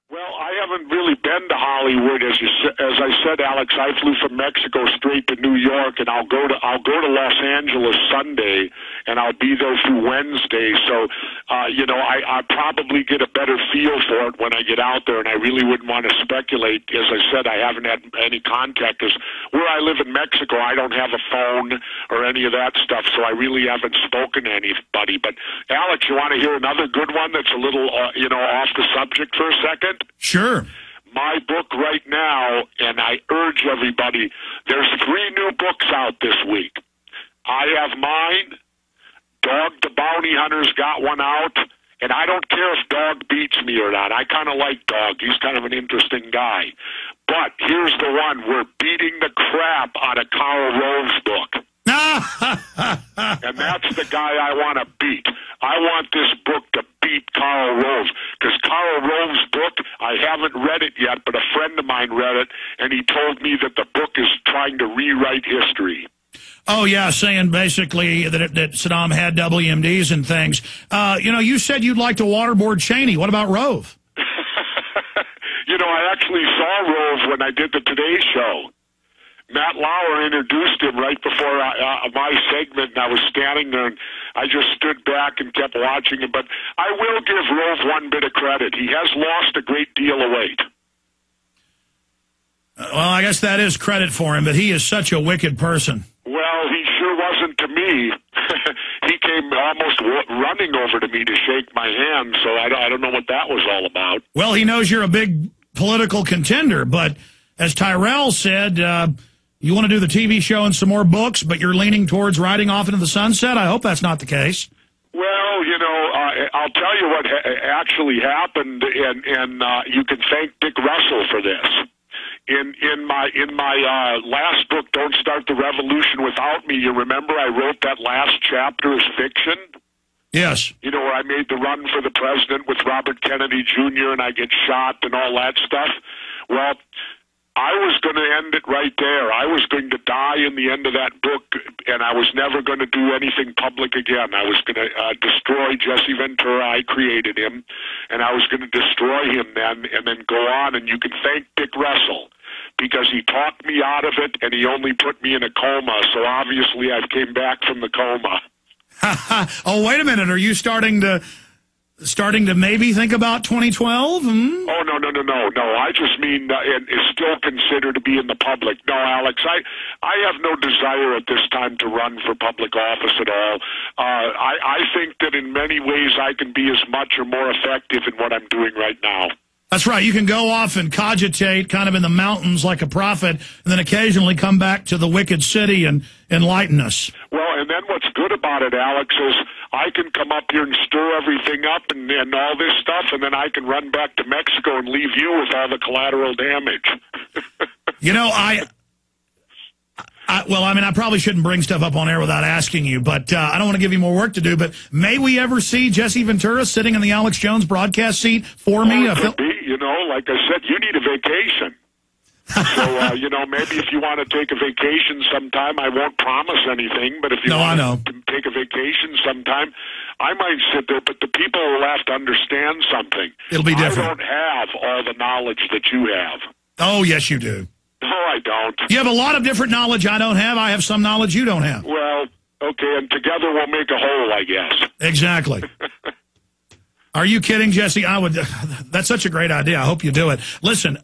Well, I haven't really been to Hollywood, as I said, Alex. I flew from Mexico straight to New York, and I'll go to Los Angeles Sunday, and I'll be there through Wednesday. So, I probably get a better feel for it when I get out there, and I really wouldn't want to speculate. As I said, I haven't had any contact, because where I live in Mexico, I don't have a phone or any of that stuff, so I really haven't spoken to anybody. But Alex, you want to hear another good one that's a little, off the subject for a second? Sure. My book right now, and I urge everybody, there's 3 new books out this week. I have mine. Dog the Bounty Hunter's got one out, and I don't care if Dog beats me or not. I kind of like Dog. He's kind of an interesting guy. But here's the one. We're beating the crap out of Karl Rove's book. And that's the guy I want to beat. I want this book to beat Karl Rove, because Karl Rove's book, I haven't read it yet, but a friend of mine read it, and he told me that the book is trying to rewrite history. Oh, yeah, saying basically that Saddam had WMDs and things. You said you'd like to waterboard Cheney. What about Rove? I actually saw Rove when I did the Today Show. Matt Lauer introduced him right before my segment, and I was standing there, and I just stood back and kept watching him. But I will give Rove one bit of credit. He has lost a great deal of weight. Well, I guess that is credit for him, but he is such a wicked person. Well, he sure wasn't to me. He came almost running over to me to shake my hand, so I don't know what that was all about. Well, he knows you're a big political contender, but as Tyrell said, you want to do the TV show and some more books, but you're leaning towards riding off into the sunset? I hope that's not the case. Well, I'll tell you what actually happened, and you can thank Dick Russell for this. In my last book, Don't Start the Revolution Without Me, you remember I wrote that last chapter as fiction? Yes. Where I made the run for the president with Robert Kennedy Jr. and I get shot and all that stuff. Well, I was going to end it right there. I was going to die in the end of that book, and I was never going to do anything public again. I was going to destroy Jesse Ventura. I created him, and I was going to destroy him then and then go on. And you can thank Dick Russell, because he talked me out of it, and he only put me in a coma. So obviously I've came back from the coma. Oh, wait a minute. Are you starting to maybe think about 2012? Oh, no. I just mean it's still considered to be in the public. No, Alex, I have no desire at this time to run for public office at all. I think that in many ways I can be as much or more effective in what I'm doing right now. That's right. You can go off and cogitate kind of in the mountains like a prophet, and then occasionally come back to the wicked city and enlighten us. Well, and then what's good about it, Alex, is I can come up here and stir everything up and all this stuff, and then I can run back to Mexico and leave you with all the collateral damage. I probably shouldn't bring stuff up on air without asking you, but I don't want to give you more work to do. But may we ever see Jesse Ventura sitting in the Alex Jones broadcast seat for me? It could be. Like I said, you need a vacation. So, maybe if you want to take a vacation sometime, I won't promise anything, but if you want to take a vacation sometime, I might sit there, but the people will have to understand something. It'll be different. I don't have all the knowledge that you have. Oh, yes, you do. No, I don't. You have a lot of different knowledge I don't have. I have some knowledge you don't have. Well, okay, and together we'll make a whole, I guess. Exactly. Are you kidding, Jesse? That's such a great idea. I hope you do it. Listen,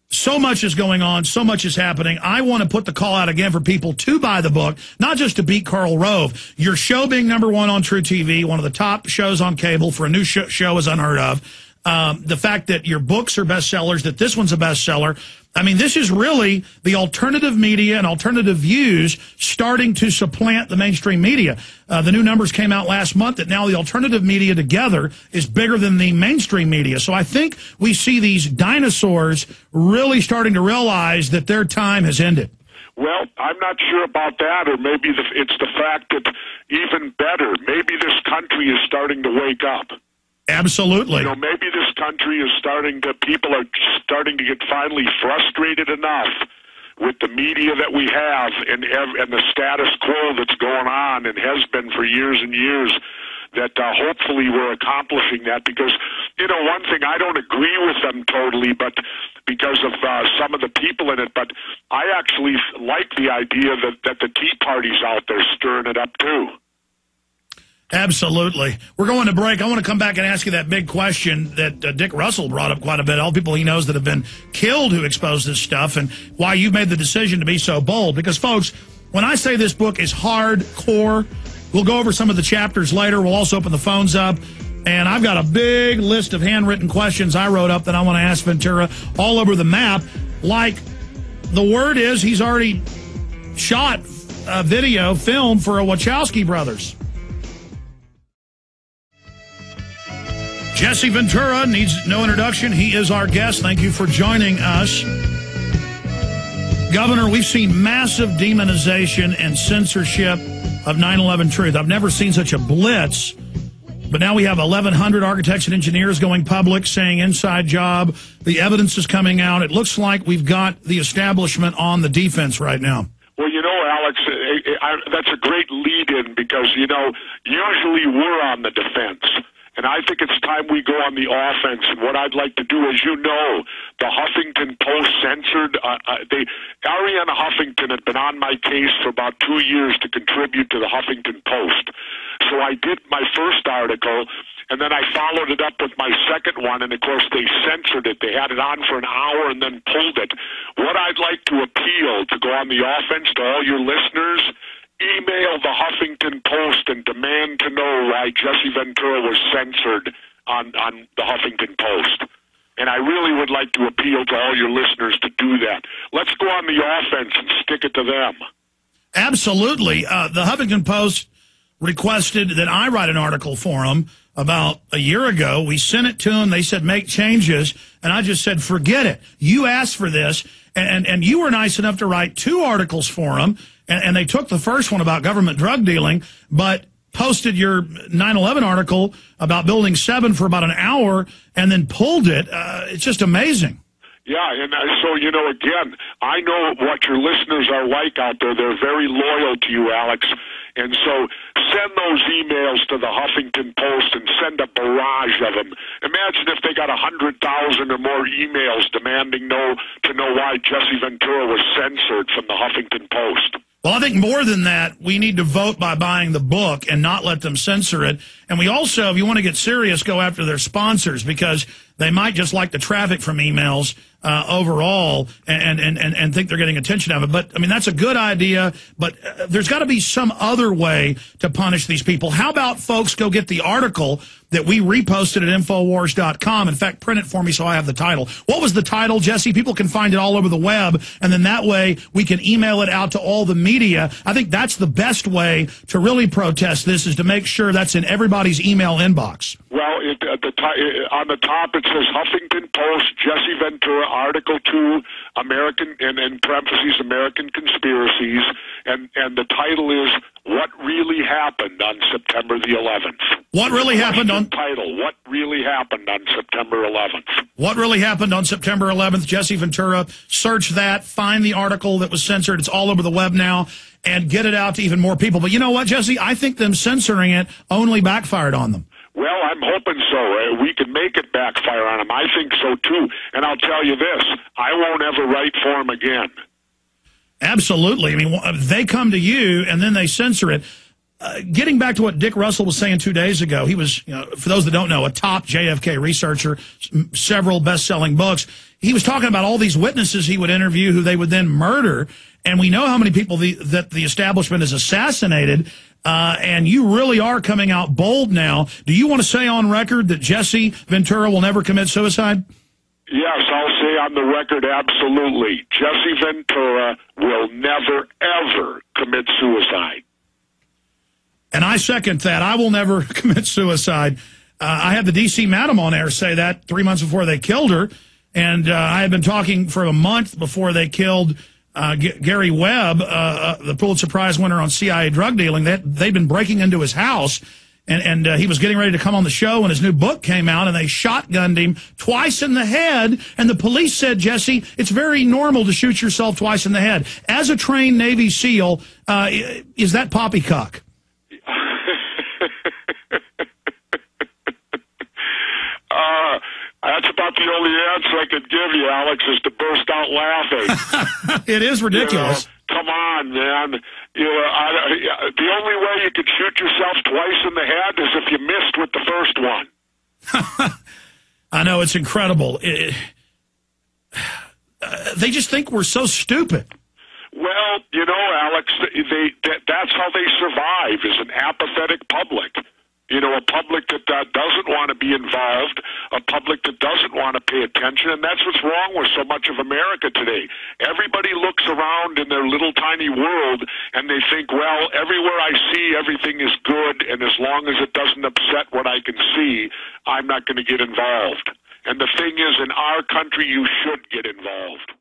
so much is going on. So much is happening. I want to put the call out again for people to buy the book, not just to beat Karl Rove. Your show being #1 on True TV, one of the top shows on cable for a new show is unheard of. The fact that your books are bestsellers, that this one's a bestseller. I mean, this is really the alternative media and alternative views starting to supplant the mainstream media. The new numbers came out last month that now the alternative media together is bigger than the mainstream media. So I think we see these dinosaurs really starting to realize that their time has ended. Well, I'm not sure about that, or maybe it's the fact that even better, maybe this country is starting to wake up. Absolutely. Maybe this country is people are starting to get finally frustrated enough with the media that we have and the status quo that's going on and has been for years and years, that hopefully we're accomplishing that. Because, one thing, I don't agree with them totally, but because of some of the people in it, but I actually like the idea that the Tea Party's out there stirring it up too. Absolutely. We're going to break. I want to come back and ask you that big question that Dick Russell brought up quite a bit. All the people he knows that have been killed who expose this stuff, and why you made the decision to be so bold. Because, folks, when I say this book is hardcore, we'll go over some of the chapters later. We'll also open the phones up. And I've got a big list of handwritten questions I wrote up that I want to ask Ventura all over the map. Like, the word is he's already shot a video film for a Wachowski brothers. Jesse Ventura needs no introduction. He is our guest. Thank you for joining us. Governor, we've seen massive demonization and censorship of 9/11 truth. I've never seen such a blitz, but now we have 1,100 architects and engineers going public saying inside job. The evidence is coming out. It looks like we've got the establishment on the defense right now. Well, you know, Alex, that's a great lead-in because, you know, usually we're on the defense. And I think it's time we go on the offense. And what I'd like to do, as you know, the Huffington Post censored. Ariana Huffington had been on my case for about 2 years to contribute to the Huffington Post. So I did my first article, and then I followed it up with my second one, and of course they censored it. They had it on for an hour and then pulled it. What I'd like to appeal to go on the offense to all your listeners, email the Huffington Post and demand to know why Jesse Ventura was censored on the Huffington Post. And I really would like to appeal to all your listeners to do that. Let's go on the offense and stick it to them. Absolutely. The Huffington Post requested that I write an article for them about a year ago. We sent it to them. They said, make changes. And I just said, forget it. You asked for this. And you were nice enough to write 2 articles for them. And they took the first one about government drug dealing, but posted your 9/11 article about Building 7 for about an hour and then pulled it. It's just amazing. Yeah, and so, you know, again, I know what your listeners are like out there. They're very loyal to you, Alex. And so send those emails to the Huffington Post and send a barrage of them. Imagine if they got 100,000 or more emails demanding to know why Jesse Ventura was censored from the Huffington Post. Well, I think more than that, we need to vote by buying the book and not let them censor it. And we also, if you want to get serious, go after their sponsors, because they might just like the traffic from emails overall and think they're getting attention out of it. But, I mean, that's a good idea, but there's got to be some other way to punish these people. How about folks go get the article that we reposted at Infowars.com. In fact, print it for me so I have the title. What was the title, Jesse? People can find it all over the web, and then that way we can email it out to all the media. I think that's the best way to really protest this, is to make sure that's in everybody's email inbox. Well, on the top it says Huffington Post, Jesse Ventura, Article 2, American, and in parentheses, American Conspiracies, and the title is What Really Happened on September the 11th. What really happened on... Title, What Really Happened on September 11th. What really happened on September 11th, Jesse Ventura. Search that, find the article that was censored. It's all over the web now, and get it out to even more people. But you know what, Jesse? I think them censoring it only backfired on them. Well, I'm hoping so. We can make it backfire on them. I think so, too. And I'll tell you this, I won't ever write for them again. Absolutely. I mean, they come to you, and then they censor it. Getting back to what Dick Russell was saying 2 days ago, he was, you know, for those that don't know, a top JFK researcher, several best-selling books. He was talking about all these witnesses he would interview who they would then murder, and we know how many people that the establishment has assassinated, and you really are coming out bold now. Do you want to say on record that Jesse Ventura will never commit suicide? Yes, I'll say on the record, absolutely. Jesse Ventura will never, ever commit suicide. And I second that. I will never commit suicide. I had the D.C. madam on air say that 3 months before they killed her. And I had been talking for a month before they killed Gary Webb, the Pulitzer Prize winner on CIA drug dealing. They'd been breaking into his house. And he was getting ready to come on the show when his new book came out, and they shotgunned him twice in the head. And the police said, Jesse, it's very normal to shoot yourself twice in the head. As a trained Navy SEAL, is that poppycock? the only answer I could give you, Alex, is to burst out laughing. It is ridiculous. You know, come on, man. You know, the only way you could shoot yourself twice in the head is if you missed with the first one. I know, it's incredible. They just think we're so stupid. Well, you know, Alex, that's how they survive, is an apathetic public. You know, a public that doesn't want to be involved, a public that doesn't want to pay attention, and that's what's wrong with so much of America today. Everybody looks around in their little tiny world, and they think, well, everywhere I see, everything is good, and as long as it doesn't upset what I can see, I'm not going to get involved. And the thing is, in our country, you should get involved.